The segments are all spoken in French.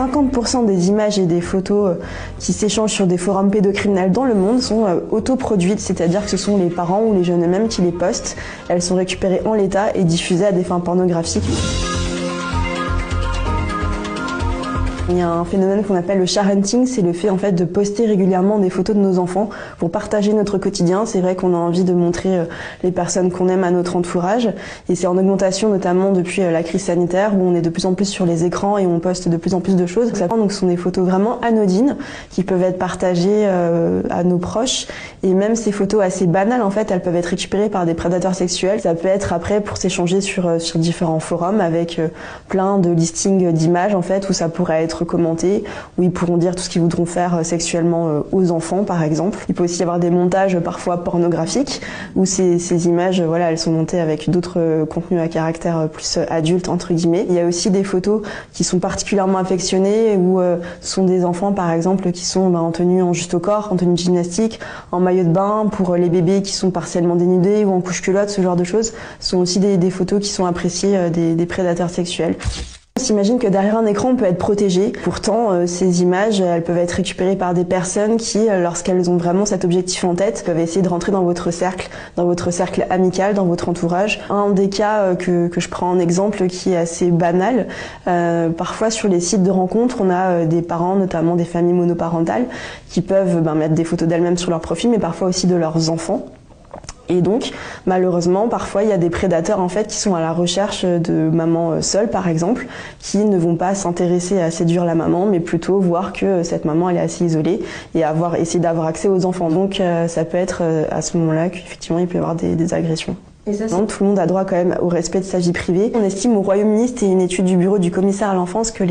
50% des images et des photos qui s'échangent sur des forums pédocriminels dans le monde sont autoproduites, c'est-à-dire que ce sont les parents ou les jeunes eux-mêmes qui les postent. Elles sont récupérées en l'état et diffusées à des fins pornographiques. Il y a un phénomène qu'on appelle le share-hunting, c'est le fait en fait de poster régulièrement des photos de nos enfants pour partager notre quotidien. C'est vrai qu'on a envie de montrer les personnes qu'on aime à notre entourage et c'est en augmentation notamment depuis la crise sanitaire où on est de plus en plus sur les écrans et on poste de plus en plus de choses. Donc ce sont des photos vraiment anodines qui peuvent être partagées à nos proches et même ces photos assez banales en fait, elles peuvent être récupérées par des prédateurs sexuels. Ça peut être après pour s'échanger sur différents forums avec plein de listings d'images en fait où ça pourrait être commentés, où ils pourront dire tout ce qu'ils voudront faire sexuellement aux enfants par exemple. Il peut aussi y avoir des montages parfois pornographiques où ces images elles sont montées avec d'autres contenus à caractère plus adulte entre guillemets. Il y a aussi des photos qui sont particulièrement affectionnées où ce sont des enfants par exemple qui sont en tenue en juste au corps, en tenue de gymnastique, en maillot de bain pour les bébés qui sont partiellement dénudés ou en couche-culotte, ce genre de choses. Ce sont aussi des photos qui sont appréciées des prédateurs sexuels. On s'imagine que derrière un écran, on peut être protégé. Pourtant, ces images, elles peuvent être récupérées par des personnes qui, lorsqu'elles ont vraiment cet objectif en tête, peuvent essayer de rentrer dans votre cercle amical, dans votre entourage. Un des cas que je prends en exemple qui est assez banal, parfois sur les sites de rencontres, on a des parents, notamment des familles monoparentales, qui peuvent mettre des photos d'elles-mêmes sur leur profil, mais parfois aussi de leurs enfants. Et donc, malheureusement, parfois, il y a des prédateurs en fait qui sont à la recherche de mamans seules, par exemple, qui ne vont pas s'intéresser à séduire la maman, mais plutôt voir que cette maman elle est assez isolée et essayer d'avoir accès aux enfants. Donc, ça peut être à ce moment-là qu'effectivement, il peut y avoir des agressions. Et ça, tout le monde a droit quand même au respect de sa vie privée. On estime au Royaume-Uni, c'était une étude du bureau du commissaire à l'enfance, que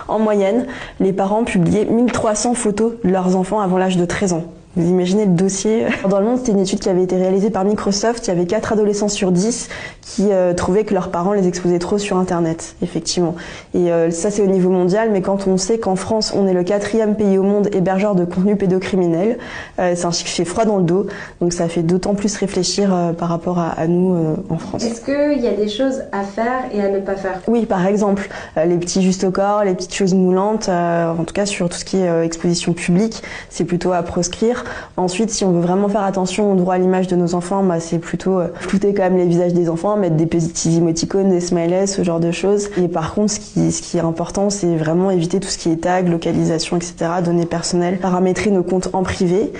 en moyenne, les parents publiaient 1300 photos de leurs enfants avant l'âge de 13 ans. Vous imaginez le dossier. Dans le monde, c'était une étude qui avait été réalisée par Microsoft. Il y avait 4 adolescents sur 10 qui trouvaient que leurs parents les exposaient trop sur Internet, effectivement. Et ça, c'est au niveau mondial, mais quand on sait qu'en France, on est le 4e pays au monde hébergeur de contenu pédocriminel, c'est un chiffre qui fait froid dans le dos. Donc ça fait d'autant plus réfléchir par rapport à nous en France. Est-ce qu'il y a des choses à faire et à ne pas faire? Oui, par exemple, les petits justes au corps, les petites choses moulantes, en tout cas sur tout ce qui est exposition publique, c'est plutôt à proscrire. Ensuite, si on veut vraiment faire attention au droit à l'image de nos enfants, c'est plutôt flouter quand même les visages des enfants, mettre des petits émoticônes, des smileys, ce genre de choses. Et par contre, ce qui est important, c'est vraiment éviter tout ce qui est tag, localisation, etc., données personnelles, paramétrer nos comptes en privé,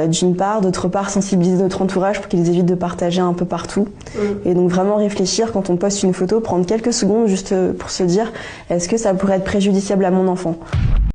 d'une part, d'autre part, sensibiliser notre entourage pour qu'ils évitent de partager un peu partout. Et donc vraiment réfléchir quand on poste une photo, prendre quelques secondes juste pour se dire, est-ce que ça pourrait être préjudiciable à mon enfant ?